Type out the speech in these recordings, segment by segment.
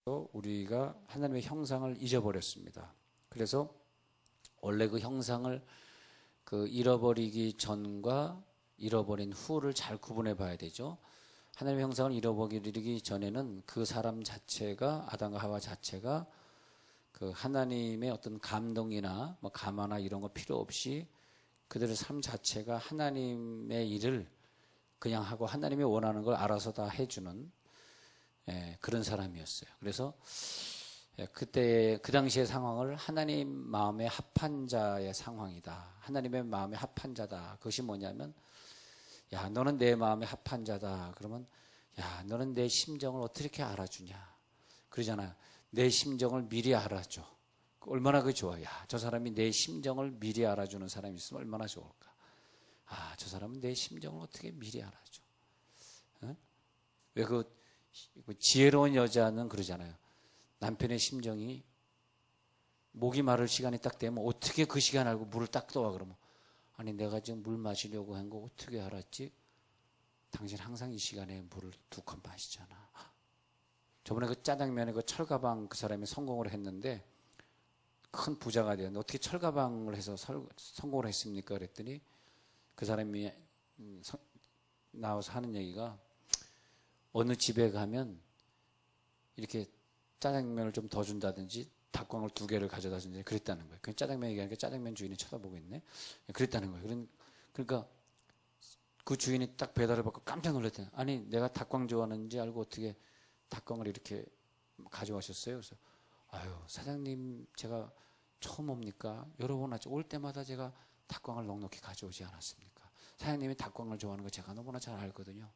우리가 하나님의 형상을 잊어버렸습니다. 그래서 원래 그 형상을 잃어버리기 전과 잃어버린 후를 잘 구분해 봐야 되죠. 하나님의 형상을 잃어버리기 전에는 그 사람 자체가, 아담과 하와 자체가 그 하나님의 어떤 감동이나 뭐 감화나 이런 거 필요 없이 그들의 삶 자체가 하나님의 일을 그냥 하고 하나님이 원하는 걸 알아서 다 해주는 그런 사람이었어요. 그래서 그때 그 당시의 상황을 하나님 마음에 합한 자의 상황이다. 하나님의 마음에 합한 자다. 그것이 뭐냐면, 야, 너는 내 마음에 합한 자다. 그러면, 야, 너는 내 심정을 어떻게 알아주냐. 그러잖아요. 내 심정을 미리 알아줘. 얼마나 그 좋아. 야, 저 사람이 내 심정을 미리 알아주는 사람이 있으면 얼마나 좋을까. 아, 저 사람은 내 심정을 어떻게 미리 알아줘. 어? 왜 지혜로운 여자는 그러잖아요. 남편의 심정이 목이 마를 시간이 딱 되면 어떻게 그 시간 알고 물을 딱 떠와. 그러면, 아니 내가 지금 물 마시려고 한 거 어떻게 알았지? 당신 항상 이 시간에 물을 2컵 마시잖아. 저번에 그 짜장면에 그 철가방 그 사람이 성공을 했는데 큰 부자가 되었는데 어떻게 철가방을 해서 성공을 했습니까? 그랬더니 그 사람이 나와서 하는 얘기가, 어느 집에 가면 이렇게 짜장면을 좀 더 준다든지 닭광을 2개를 가져다 준다든지 그랬다는 거예요. 그 짜장면 얘기하니까 짜장면 주인이 쳐다보고 있네. 그랬다는 거예요. 그러니까 그 주인이 딱 배달을 받고 깜짝 놀랐대요. 아니 내가 닭광 좋아하는지 알고 어떻게 닭광을 이렇게 가져가셨어요? 그래서 아유 사장님 제가 처음 옵니까? 여러 번 왔죠. 올 때마다 제가 닭광을 넉넉히 가져오지 않았습니까? 사장님이 닭광을 좋아하는 거 제가 너무나 잘 알거든요.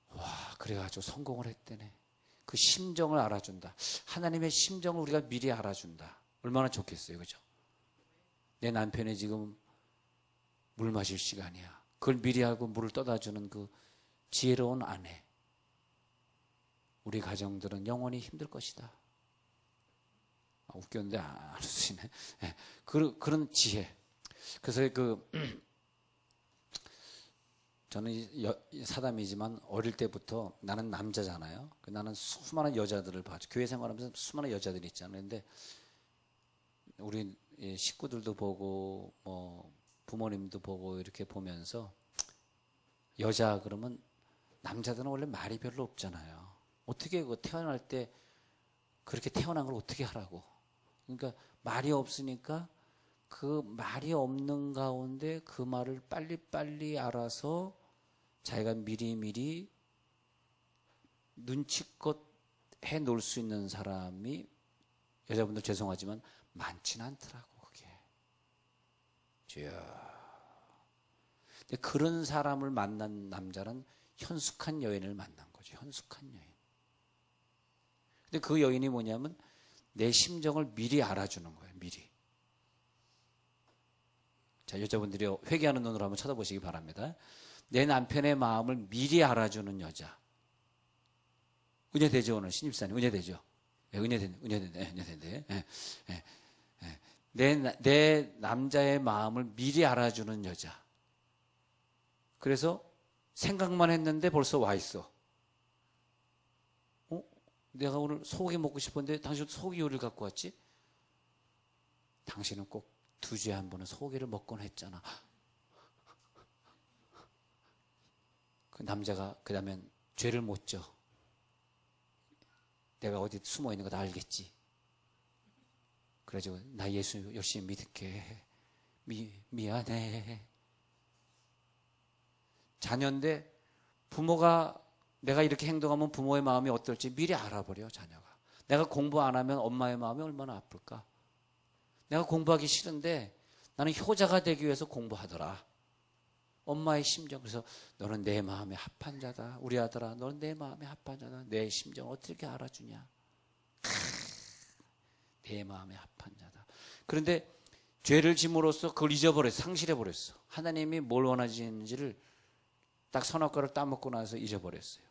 와, 그래가지고 성공을 했대네. 그 심정을 알아준다. 하나님의 심정을 우리가 미리 알아준다. 얼마나 좋겠어요, 그죠? 내 남편이 지금 물 마실 시간이야. 그걸 미리 알고 물을 떠다 주는 그 지혜로운 아내. 우리 가정들은 영원히 힘들 것이다. 웃겼는데 안 웃으시네. 네. 그런 지혜. 그래서 저는 사담이지만 어릴 때부터 나는 남자잖아요. 나는 수많은 여자들을 봐죠. 교회 생활하면서 수많은 여자들이 있잖아요. 근데 우리 식구들도 보고 뭐 부모님도 보고 이렇게 보면서 여자 그러면 남자들은 원래 말이 별로 없잖아요. 어떻게 태어날 때 그렇게 태어난 걸 어떻게 하라고. 그러니까 말이 없으니까 그 말이 없는 가운데 그 말을 빨리빨리 알아서 자기가 미리미리 눈치껏 해놓을 수 있는 사람이, 여자분들 죄송하지만 많지는 않더라고 그게. 근데 그런 사람을 만난 남자는 현숙한 여인을 만난 거죠. 현숙한 여인. 근데 그 여인이 뭐냐면 내 심정을 미리 알아주는 거예요. 미리. 자, 여자분들이 회개하는 눈으로 한번 쳐다보시기 바랍니다. 내 남편의 마음을 미리 알아주는 여자. 은혜되죠, 오늘 신입사님? 은혜되죠? 네, 은혜된대. 내 남자의 마음을 미리 알아주는 여자. 그래서 생각만 했는데 벌써 와 있어. 내가 오늘 소고기 먹고 싶었는데 당신 소고기 요리를 갖고 왔지? 당신은 꼭 2주에 한 번은 소고기를 먹곤 했잖아. 그 남자가 그 다음엔 죄를 못 져. 내가 어디 숨어 있는 거 다 알겠지. 그래가지고 나 예수 열심히 믿을게. 미안해. 자녀인데 부모가 내가 이렇게 행동하면 부모의 마음이 어떨지 미리 알아버려. 자녀가. 내가 공부 안 하면 엄마의 마음이 얼마나 아플까. 내가 공부하기 싫은데 나는 효자가 되기 위해서 공부하더라. 엄마의 심정. 그래서 너는 내 마음에 합한 자다. 우리 아들아, 너는 내 마음에 합한 자다. 내 심정 어떻게 알아주냐. 내 마음에 합한 자다. 그런데 죄를 짐으로써 그걸 잊어버렸어. 상실해버렸어. 하나님이 뭘 원하시는지를 딱 선악과를 따먹고 나서 잊어버렸어요.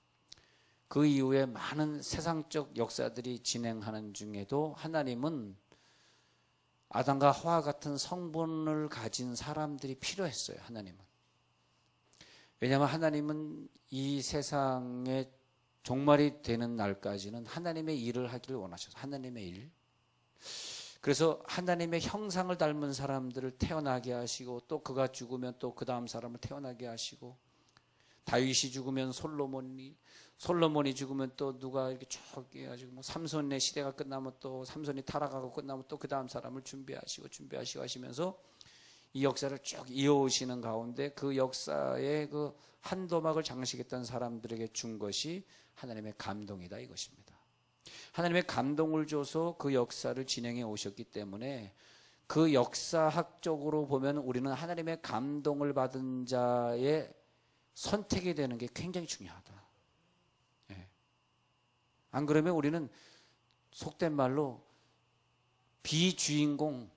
그 이후에 많은 세상적 역사들이 진행하는 중에도 하나님은 아담과 하와 같은 성분을 가진 사람들이 필요했어요. 하나님은. 왜냐하면 하나님은 이 세상의 종말이 되는 날까지는 하나님의 일을 하기를 원하셔서 하나님의 일. 그래서 하나님의 형상을 닮은 사람들을 태어나게 하시고 또 그가 죽으면 또 그 다음 사람을 태어나게 하시고 다윗이 죽으면 솔로몬이 죽으면 또 누가 이렇게 쭉 해가지고 뭐 삼손의 시대가 끝나면 또 삼손이 타락하고 끝나면 또 그 다음 사람을 준비하시고 하시면서 이 역사를 쭉 이어오시는 가운데 그 역사의 그 한도막을 장식했던 사람들에게 준 것이 하나님의 감동이다 이것입니다. 하나님의 감동을 줘서 그 역사를 진행해 오셨기 때문에 그 역사학적으로 보면 우리는 하나님의 감동을 받은 자의 선택이 되는 게 굉장히 중요하다. 예. 안 그러면 우리는 속된 말로 비주인공,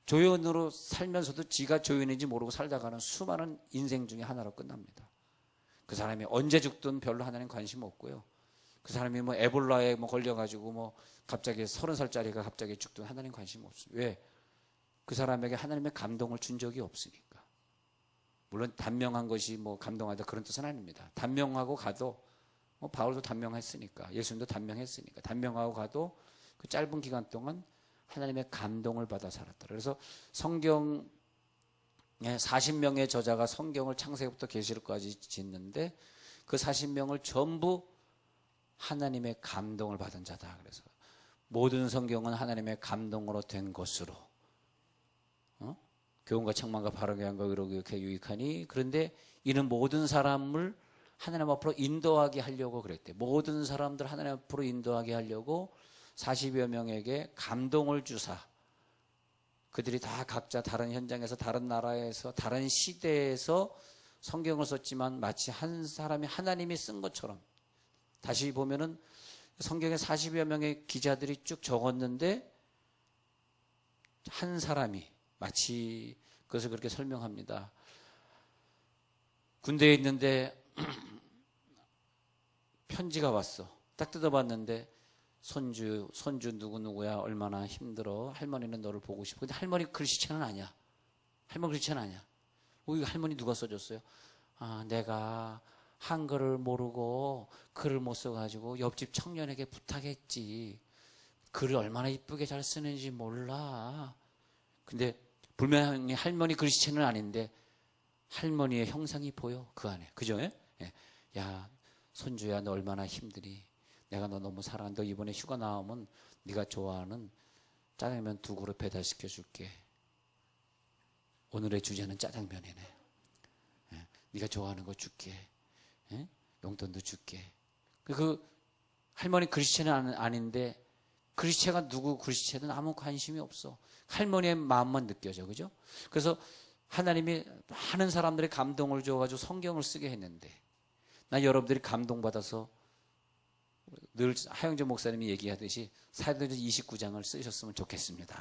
조연으로 살면서도 지가 조연인지 모르고 살다가는 수많은 인생 중에 하나로 끝납니다. 그 사람이 언제 죽든 별로 하나님 관심 없고요. 그 사람이 뭐 에볼라에 뭐 걸려가지고 뭐 갑자기 30살짜리가 갑자기 죽든 하나님 관심 없어요. 왜? 그 사람에게 하나님의 감동을 준 적이 없으니까. 물론 단명한 것이 뭐 감동하다 그런 뜻은 아닙니다. 단명하고 가도 뭐 바울도 단명했으니까, 예수님도 단명했으니까, 단명하고 가도 그 짧은 기간 동안 하나님의 감동을 받아 살았다. 그래서 성경에 40명의 저자가 성경을 창세기부터 계시록까지 짓는데 그 40명을 전부 하나님의 감동을 받은 자다. 그래서 모든 성경은 하나님의 감동으로 된 것으로 교훈과 책망과 바르게 한과 의롭게 이렇게 유익하니 그런데 이는 모든 사람을 하나님 앞으로 인도하게 하려고 그랬대. 모든 사람들 하나님 앞으로 인도하게 하려고 40여 명에게 감동을 주사 그들이 다 각자 다른 현장에서 다른 나라에서 다른 시대에서 성경을 썼지만 마치 한 사람이 하나님이 쓴 것처럼 다시 보면은 성경에 40여 명의 기자들이 쭉 적었는데 한 사람이 마치 그것을 그렇게 설명합니다. 군대에 있는데 편지가 왔어. 딱 뜯어봤는데 손주 누구누구야 얼마나 힘들어. 할머니는 너를 보고 싶어. 근데 할머니 글씨체는 아니야. 할머니 글씨체는 아니야. 이거 할머니 누가 써줬어요? 아, 내가 한글을 모르고 글을 못 써가지고 옆집 청년에게 부탁했지. 글을 얼마나 이쁘게 잘 쓰는지 몰라. 근데 분명히 할머니 글씨체는 아닌데 할머니의 형상이 보여 그 안에. 그죠? 예? 야 손주야 너 얼마나 힘드니. 내가 너 너무 사랑해. 너 이번에 휴가 나오면 네가 좋아하는 짜장면 2그릇 배달시켜 줄게. 오늘의 주제는 짜장면이네. 네가 좋아하는 거 줄게. 용돈도 줄게. 그 할머니 글씨체는 아닌데 글씨체가 누구 글씨체든 아무 관심이 없어. 할머니의 마음만 느껴져. 그죠? 그래서 하나님이 많은 사람들의 감동을 줘가지고 성경을 쓰게 했는데 나 여러분들이 감동받아서 늘 하영재 목사님이 얘기하듯이 사도행전 29장을 쓰셨으면 좋겠습니다.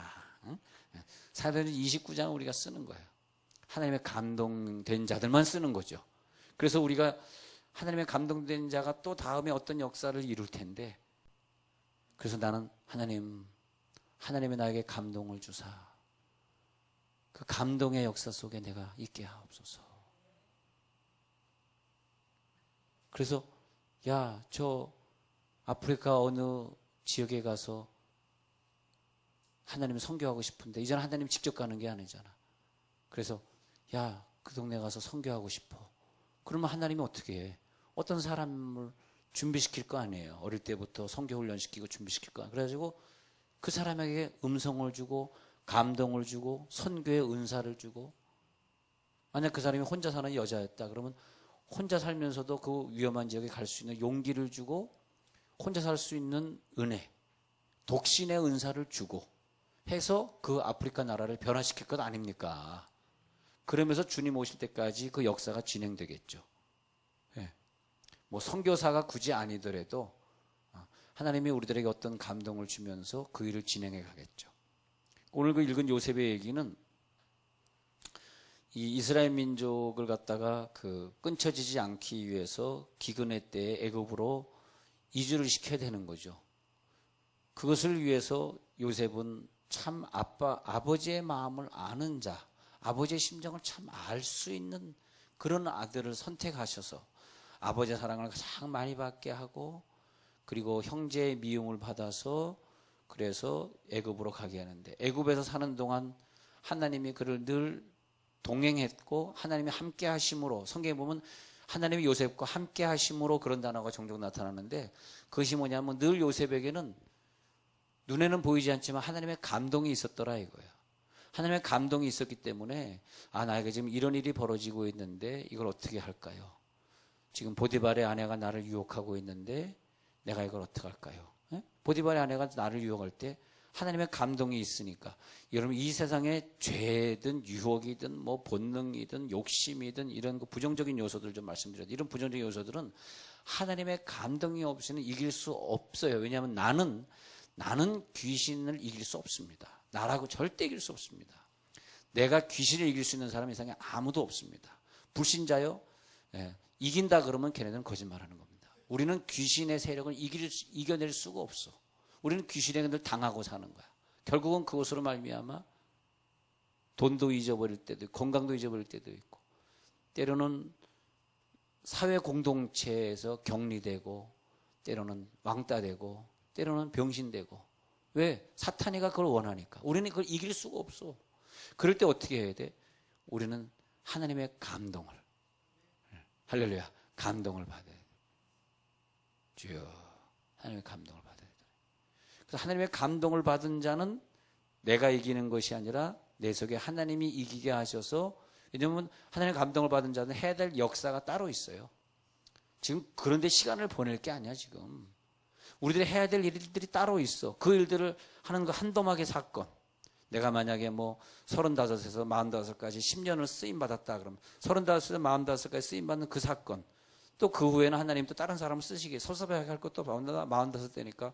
사도행전 29장을 우리가 쓰는 거예요. 하나님의 감동된 자들만 쓰는 거죠. 그래서 우리가 하나님의 감동된 자가 또 다음에 어떤 역사를 이룰 텐데 그래서 나는 하나님이 나에게 감동을 주사 그 감동의 역사 속에 내가 있게 하옵소서. 그래서 야, 저 아프리카 어느 지역에 가서 하나님 선교하고 싶은데 이제는 하나님 직접 가는 게 아니잖아. 그래서 야, 그 동네 가서 선교하고 싶어. 그러면 하나님이 어떻게 해? 어떤 사람을 준비시킬 거 아니에요. 어릴 때부터 선교훈련시키고 준비시킬 거 아니에요. 그래가지고 그 사람에게 음성을 주고 감동을 주고 선교의 은사를 주고 만약 그 사람이 혼자 사는 여자였다 그러면 혼자 살면서도 그 위험한 지역에 갈 수 있는 용기를 주고 혼자 살 수 있는 은혜, 독신의 은사를 주고 해서 그 아프리카 나라를 변화시킬 것 아닙니까? 그러면서 주님 오실 때까지 그 역사가 진행되겠죠. 예. 뭐 선교사가 굳이 아니더라도 하나님이 우리들에게 어떤 감동을 주면서 그 일을 진행해 가겠죠. 오늘 그 읽은 요셉의 얘기는 이 이스라엘 민족을 갖다가 그 끊쳐지지 않기 위해서 기근의 때에 애굽으로 이주를 시켜야 되는 거죠. 그것을 위해서 요셉은 참 아버지의 마음을 아는 자, 아버지의 심정을 참 알 수 있는 그런 아들을 선택하셔서 아버지의 사랑을 가장 많이 받게 하고 그리고 형제의 미움을 받아서 그래서 애굽으로 가게 하는데 애굽에서 사는 동안 하나님이 그를 늘 동행했고 하나님이 함께 하심으로 성경에 보면 하나님이 요셉과 함께 하심으로 그런 단어가 종종 나타나는데 그것이 뭐냐면 늘 요셉에게는 눈에는 보이지 않지만 하나님의 감동이 있었더라 이거예요. 하나님의 감동이 있었기 때문에 나에게 지금 이런 일이 벌어지고 있는데 이걸 어떻게 할까요? 지금 보디발의 아내가 나를 유혹하고 있는데 내가 이걸 어떻게 할까요? 보디발의 아내가 나를 유혹할 때 하나님의 감동이 있으니까 여러분 이 세상에 죄든 유혹이든 뭐 본능이든 욕심이든 이런 부정적인 요소들 좀 말씀드려요. 이런 부정적인 요소들은 하나님의 감동이 없이는 이길 수 없어요. 왜냐하면 나는 귀신을 이길 수 없습니다. 나라고 절대 이길 수 없습니다. 내가 귀신을 이길 수 있는 사람 이상에 아무도 없습니다. 불신자요? 이긴다 그러면 걔네들은 거짓말하는 겁니다. 우리는 귀신의 세력을 이겨낼 수가 없어. 우리는 귀신에게 늘 당하고 사는 거야. 결국은 그것으로 말미암아 돈도 잊어버릴 때도 있고 건강도 잊어버릴 때도 있고 때로는 사회 공동체에서 격리되고 때로는 왕따되고 때로는 병신되고 왜? 사탄이가 그걸 원하니까. 우리는 그걸 이길 수가 없어. 그럴 때 어떻게 해야 돼? 우리는 하나님의 감동을 할렐루야 감동을 받아야 돼. 주여 하나님의 감동을 받아야 돼. 그래서 하나님의 감동을 받은 자는 내가 이기는 것이 아니라 내 속에 하나님이 이기게 하셔서 왜냐하면 하나님의 감동을 받은 자는 해야 될 역사가 따로 있어요. 지금 그런데 시간을 보낼 게 아니야 지금. 우리들이 해야 될 일들이 따로 있어. 그 일들을 하는 거 한도막의 사건. 내가 만약에 뭐 35에서 45까지 10년을 쓰임받았다 그러면 35에서 45까지 쓰임받는 그 사건. 또 그 후에는 하나님 또 다른 사람을 쓰시게 섭섭해하게 할 것도 45되니까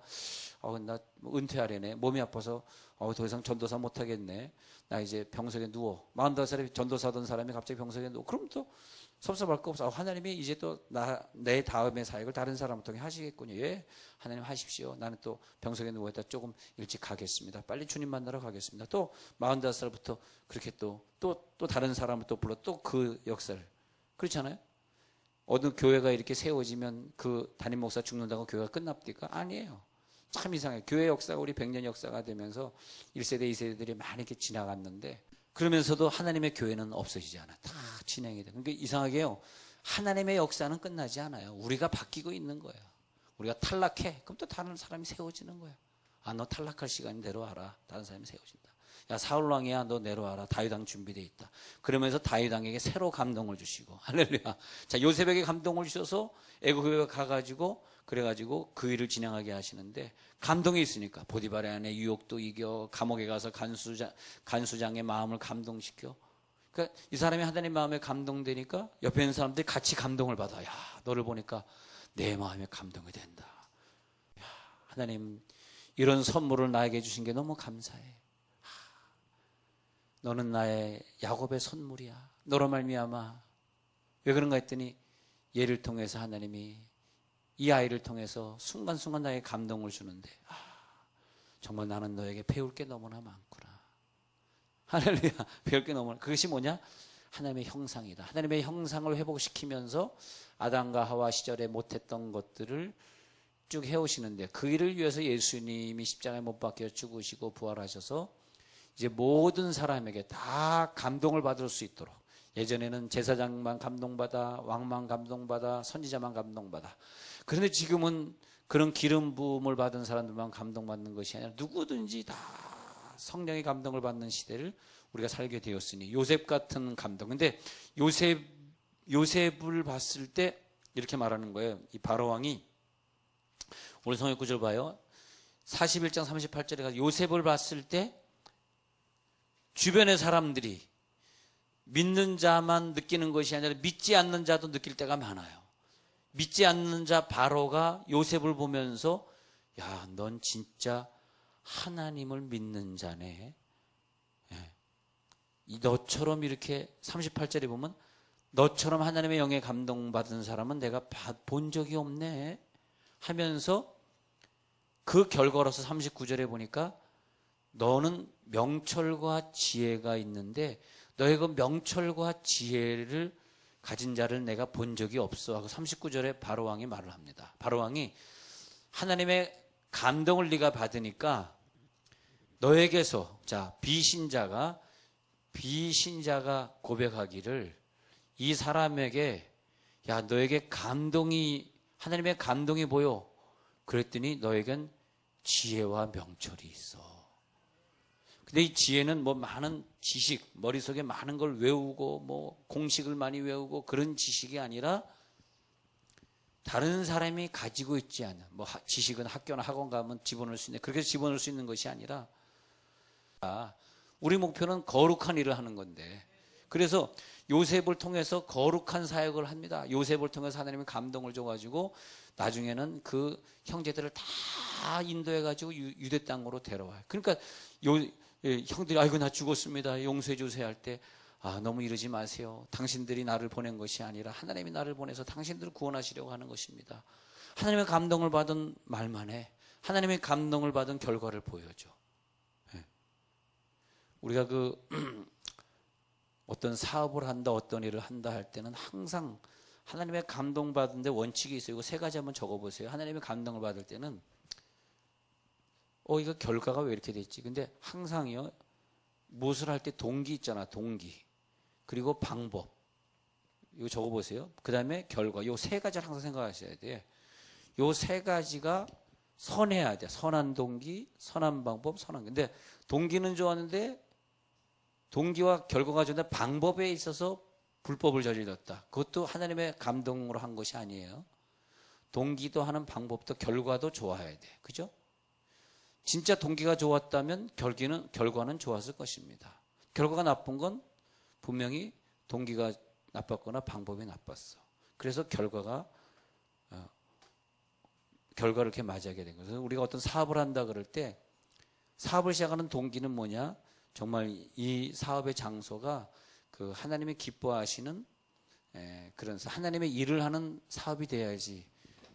나 은퇴하려네. 몸이 아파서 더 이상 전도사 못하겠네. 나 이제 병석에 누워. 45살에 전도사던 사람이 갑자기 병석에 누워. 그럼 또 섭섭할 거 없어. 하나님이 이제 또 내 다음의 사역을 다른 사람을 통해 하시겠군요. 예, 하나님 하십시오. 나는 또 병석에 누워있다 조금 일찍 가겠습니다. 빨리 주님 만나러 가겠습니다. 또 45살부터 그렇게 또 다른 사람을 또 불러 또 그 역사를. 그렇잖아요? 어느 교회가 이렇게 세워지면 그 담임 목사 죽는다고 교회가 끝납니까? 아니에요. 참 이상해요. 교회 역사가 우리 100년 역사가 되면서 1세대, 2세대들이 많이 이렇게 지나갔는데 그러면서도 하나님의 교회는 없어지지 않아. 다 진행이 돼. 그러니까 이상하게요. 하나님의 역사는 끝나지 않아요. 우리가 바뀌고 있는 거예요. 우리가 탈락해. 그럼 또 다른 사람이 세워지는 거예요. 너 탈락할 시간이 내려와라. 다른 사람이 세워진다. 야 사울왕이야 너 내려와라. 다윗왕 준비되어 있다. 그러면서 다윗왕에게 새로 감동을 주시고 할렐루야. 자 요셉에게 감동을 주셔서 애굽에 가가지고 그래가지고 그 일을 진행하게 하시는데 감동이 있으니까 보디발의 아내 유혹도 이겨 감옥에 가서 간수장의 마음을 감동시켜. 그러니까 이 사람이 하나님 마음에 감동되니까 옆에 있는 사람들이 같이 감동을 받아. 야 너를 보니까 내 마음에 감동이 된다. 야, 하나님 이런 선물을 나에게 주신 게 너무 감사해. 너는 나의 야곱의 선물이야. 너로 말미암아. 왜 그런가 했더니 얘를 통해서 하나님이 이 아이를 통해서 순간순간 나에게 감동을 주는데 정말 나는 너에게 배울 게 너무나 많구나. 할렐루야. 배울 게 너무나. 그것이 뭐냐? 하나님의 형상이다. 하나님의 형상을 회복시키면서 아담과 하와 시절에 못했던 것들을 쭉 해오시는데 그 일을 위해서 예수님이 십자가에 못 박혀 죽으시고 부활하셔서 이제 모든 사람에게 다 감동을 받을 수 있도록 예전에는 제사장만 감동받아 왕만 감동받아 선지자만 감동받아 그런데 지금은 그런 기름 부음을 받은 사람들만 감동받는 것이 아니라 누구든지 다 성령의 감동을 받는 시대를 우리가 살게 되었으니 요셉 같은 감동. 근데 요셉을 봤을 때 이렇게 말하는 거예요. 이 바로왕이 오늘 성경 구절 봐요. 41장 38절에 가서 요셉을 봤을 때 주변의 사람들이 믿는 자만 느끼는 것이 아니라 믿지 않는 자도 느낄 때가 많아요. 믿지 않는 자 바로가 요셉을 보면서 야, 넌 진짜 하나님을 믿는 자네. 너처럼 이렇게 38절에 보면 너처럼 하나님의 영에 감동받은 사람은 내가 본 적이 없네 하면서 그 결과로서 39절에 보니까 너는 명철과 지혜가 있는데 너의 그 명철과 지혜를 가진 자를 내가 본 적이 없어 하고 39절에 바로왕이 말을 합니다. 바로왕이 하나님의 감동을 네가 받으니까 너에게서, 자, 비신자가 고백하기를 이 사람에게, 야, 너에게 하나님의 감동이 보여. 그랬더니 너에겐 지혜와 명철이 있어. 근데 이 지혜는 뭐 많은 지식, 머릿속에 많은 걸 외우고 뭐 공식을 많이 외우고 그런 지식이 아니라 다른 사람이 가지고 있지 않은, 뭐 지식은 학교나 학원 가면 집어넣을 수 있는, 그렇게 집어넣을 수 있는 것이 아니라 우리 목표는 거룩한 일을 하는 건데, 그래서 요셉을 통해서 거룩한 사역을 합니다. 요셉을 통해서 하나님이 감동을 줘가지고 나중에는 그 형제들을 다 인도해가지고 유대 땅으로 데려와요. 그러니까 형들이 아이고 나 죽었습니다, 용서해 주세요 할 때, 너무 이러지 마세요. 당신들이 나를 보낸 것이 아니라 하나님이 나를 보내서 당신들을 구원하시려고 하는 것입니다. 하나님의 감동을 받은 말만 해. 하나님의 감동을 받은 결과를 보여줘. 우리가 어떤 사업을 한다, 어떤 일을 한다 할 때는 항상 하나님의 감동 받는데 원칙이 있어요. 이거 세 가지 한번 적어보세요. 하나님의 감동을 받을 때는 이거 결과가 왜 이렇게 됐지? 근데 항상요, 무엇을 할 때 동기 있잖아, 동기. 그리고 방법. 이거 적어보세요. 그 다음에 결과. 이 세 가지를 항상 생각하셔야 돼. 이 세 가지가 선해야 돼. 선한 동기, 선한 방법, 근데 동기는 좋았는데 동기와 결과가 좋은데 방법에 있어서 불법을 저질렀다. 그것도 하나님의 감동으로 한 것이 아니에요. 동기도 하는 방법도 결과도 좋아야 돼. 그죠? 진짜 동기가 좋았다면 결과는 좋았을 것입니다. 결과가 나쁜 건 분명히 동기가 나빴거나 방법이 나빴어. 그래서 결과를 이렇게 맞이하게 된 거예요. 우리가 어떤 사업을 한다 그럴 때 사업을 시작하는 동기는 뭐냐? 정말 이 사업의 장소가 그 하나님이 기뻐하시는 그런 하나님의 일을 하는 사업이 돼야지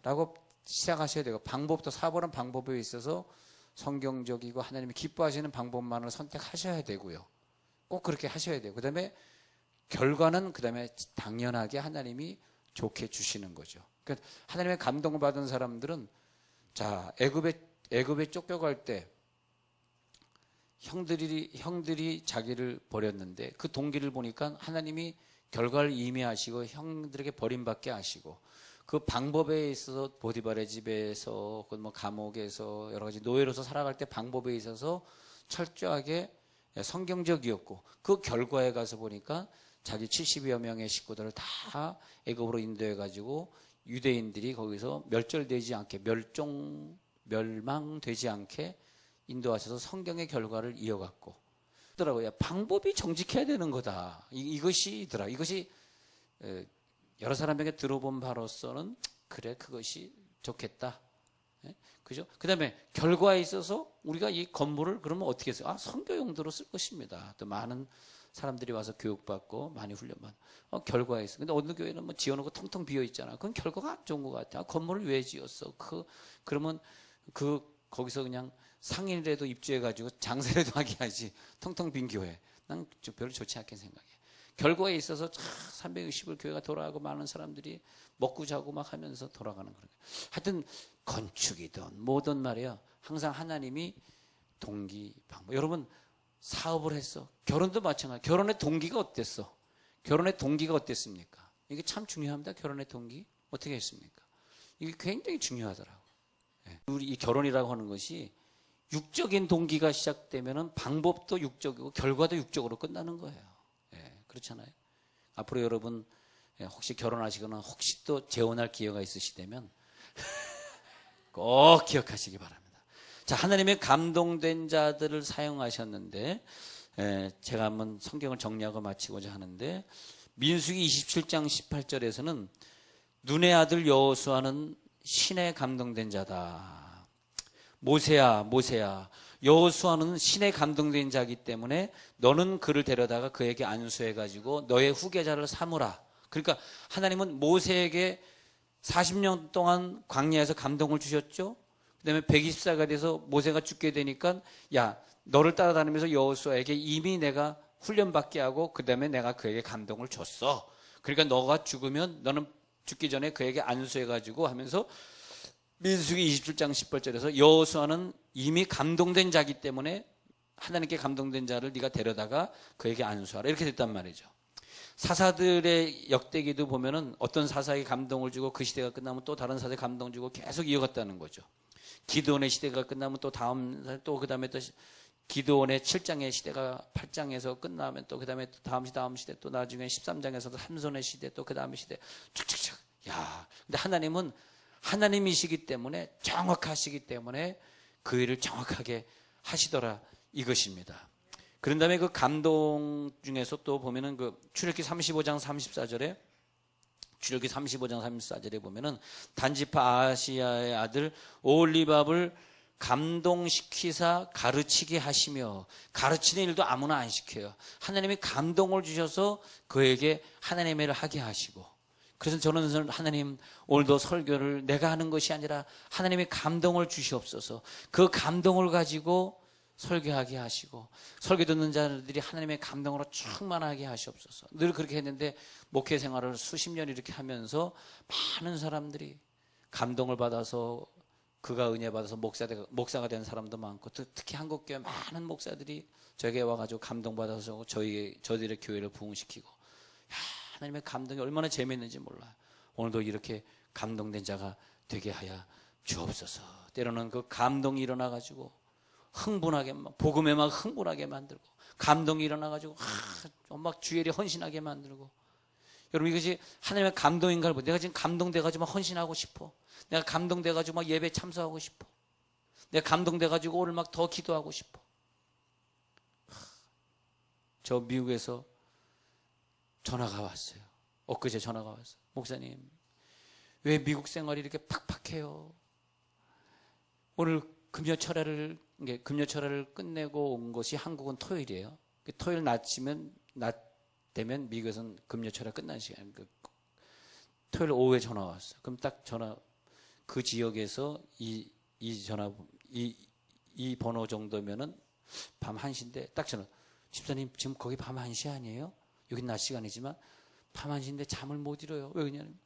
라고 시작하셔야 되고, 방법도, 사업을 하는 방법에 있어서 성경적이고 하나님이 기뻐하시는 방법만을 선택하셔야 되고요. 꼭 그렇게 하셔야 돼요. 그 다음에 결과는 그 다음에 당연하게 하나님이 좋게 주시는 거죠. 그러니까 하나님의 감동을 받은 사람들은, 자, 애굽에 쫓겨갈 때 형들이 자기를 버렸는데 그 동기를 보니까 하나님이 결과를 이미 하시고 형들에게 버림받게 하시고, 그 방법에 있어서 보디발의 집에서 뭐 감옥에서 여러 가지 노예로서 살아갈 때 방법에 있어서 철저하게 성경적이었고, 그 결과에 가서 보니까 자기 70여 명의 식구들을 다 애굽으로 인도해 가지고 유대인들이 거기서 멸절되지 않게, 멸망되지 않게 인도하셔서 성경의 결과를 이어갔고, 더라고요. 방법이 정직해야 되는 거다. 이것이더라. 이것이 여러 사람에게 들어본 바로서는 그래, 그것이 좋겠다. 그죠? 그 다음에 결과에 있어서 우리가 이 건물을 그러면 어떻게 써요? 선교 용도로 쓸 것입니다. 또 많은 사람들이 와서 교육받고 많이 훈련받고, 결과에 있어. 근데 어느 교회는 뭐 지어놓고 텅텅 비어 있잖아. 그건 결과가 안 좋은 것 같아. 건물을 왜 지었어? 그러면 거기서 그냥 상인이라도 입주해가지고 장사라도 하게 하지. 텅텅 빈 교회. 난 별로 좋지 않게 생각해. 결과에 있어서 360일 교회가 돌아가고 많은 사람들이 먹고 자고 막 하면서 돌아가는 거예요. 하여튼 건축이든 뭐든 말이야, 항상 하나님이 동기, 방법. 여러분 사업을 했어. 결혼도 마찬가지. 결혼의 동기가 어땠어? 결혼의 동기가 어땠습니까? 이게 참 중요합니다. 결혼의 동기 어떻게 했습니까? 이게 굉장히 중요하더라고. 우리 이 결혼이라고 하는 것이 육적인 동기가 시작되면은 방법도 육적이고 결과도 육적으로 끝나는 거예요. 그렇잖아요. 앞으로 여러분 혹시 결혼하시거나 혹시 또 재혼할 기회가 있으시다면 꼭 기억하시기 바랍니다. 자, 하나님의 감동된 자들을 사용하셨는데, 제가 한번 성경을 정리하고 마치고자 하는데, 민수기 27장 18절에서는 눈의 아들 여호수아는 신에 감동된 자다. 모세야 여호수아는 신에 감동된 자이기 때문에 너는 그를 데려다가 그에게 안수해가지고 너의 후계자를 삼으라. 그러니까 하나님은 모세에게 40년 동안 광야에서 감동을 주셨죠. 그 다음에 120세가 돼서 모세가 죽게 되니까, 야, 너를 따라다니면서 여호수아에게 이미 내가 훈련받게 하고 그 다음에 내가 그에게 감동을 줬어. 그러니까 너가 죽으면 너는 죽기 전에 그에게 안수해가지고 하면서 민수기 27장 10절에서 여호수아는 이미 감동된 자기 때문에 하나님께 감동된 자를 네가 데려다가 그에게 안수하라 이렇게 됐단 말이죠. 사사들의 역대기도 보면은 어떤 사사에게 감동을 주고 그 시대가 끝나면 또 다른 사사에 감동 주고 계속 이어갔다는 거죠. 기드온의 시대가 끝나면 또 다음 또 그다음에 또 기드온의 7장의 시대가 8장에서 끝나면 또 그다음에 또 다음 시대 또 나중에 13장에서도 삼손의 시대 또 그다음의 시대 쭉쭉쭉. 야, 근데 하나님은 하나님이시기 때문에 정확하시기 때문에 그 일을 정확하게 하시더라 이것입니다. 그런 다음에 그 감동 중에서 또 보면은 그 출애굽기 35장 34절에 출애굽기 35장 34절에 보면은 단지파 아시아의 아들 오홀리밥을 감동시키사 가르치게 하시며 가르치는 일도 아무나 안 시켜요. 하나님이 감동을 주셔서 그에게 하나님의 일을 하게 하시고 그래서 저는 하나님 오늘도 설교를 내가 하는 것이 아니라 하나님의 감동을 주시옵소서 그 감동을 가지고 설교하게 하시고 설교 듣는 자들이 하나님의 감동으로 충만하게 하시옵소서. 늘 그렇게 했는데 목회 생활을 수십 년 이렇게 하면서 많은 사람들이 감동을 받아서 그가 은혜 받아서 목사가 된 사람도 많고 특히 한국교회 많은 목사들이 저에게 와가지고 감동받아서 저희들의 교회를 부흥시키고 하나님의 감동이 얼마나 재미있는지 몰라요. 오늘도 이렇게 감동된 자가 되게 하여 주옵소서. 때로는 그 감동이 일어나가지고 흥분하게 복음에 막 흥분하게 만들고 감동이 일어나가지고 막 주일에 헌신하게 만들고 여러분 이것이 하나님의 감동인가를 보고 내가 지금 감동돼가지고 막 헌신하고 싶어. 내가 감동돼가지고 막 예배 참석하고 싶어. 내가 감동돼가지고 오늘 막 더 기도하고 싶어. 저 미국에서 전화가 왔어요. 엊그제 전화가 왔어요. 목사님 왜 미국 생활이 이렇게 팍팍해요? 오늘 금요철야를 끝내고 온 것이 한국은 토요일이에요. 토요일 낮 되면 미국에서는 금요철야 끝난 시간. 토요일 오후에 전화 왔어요. 그럼 딱 그 지역에서 이 번호 정도면은 밤 1시인데 딱 전화. 집사님 지금 거기 밤 1시 아니에요? 여긴 낮 시간이지만 밤 1시인데 잠을 못 이뤄요. 왜 그러냐면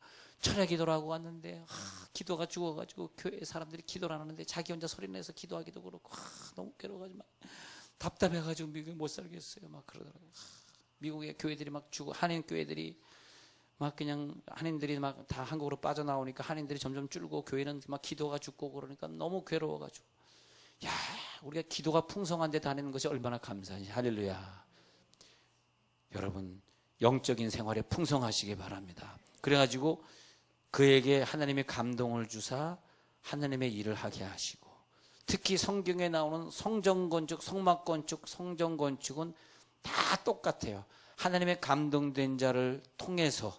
철야 기도를 하고 왔는데 기도가 죽어가지고 교회 사람들이 기도를 안 하는데 자기 혼자 소리내서 기도하기도 그렇고 너무 괴로워가지고 막 답답해가지고 미국에 못 살겠어요. 막 그러더라고요. 미국의 교회들이 막 죽어 한인 교회들이 막 그냥 한인들이 막 다 한국으로 빠져나오니까 한인들이 점점 줄고 교회는 막 기도가 죽고 그러니까 너무 괴로워가지고 야 우리가 기도가 풍성한 데 다니는 것이 얼마나 감사하지. 할렐루야. 여러분 영적인 생활에 풍성하시기 바랍니다. 그래가지고 그에게 하나님의 감동을 주사 하나님의 일을 하게 하시고 특히 성경에 나오는 성전건축, 성막건축, 성전건축은 다 똑같아요. 하나님의 감동된 자를 통해서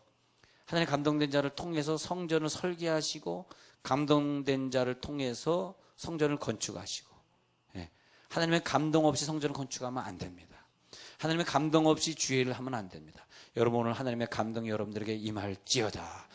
성전을 설계하시고 감동된 자를 통해서 성전을 건축하시고 하나님의 감동 없이 성전을 건축하면 안 됩니다. 하나님의 감동 없이 주일을 하면 안 됩니다. 여러분 오늘 하나님의 감동이 여러분들에게 임할지어다.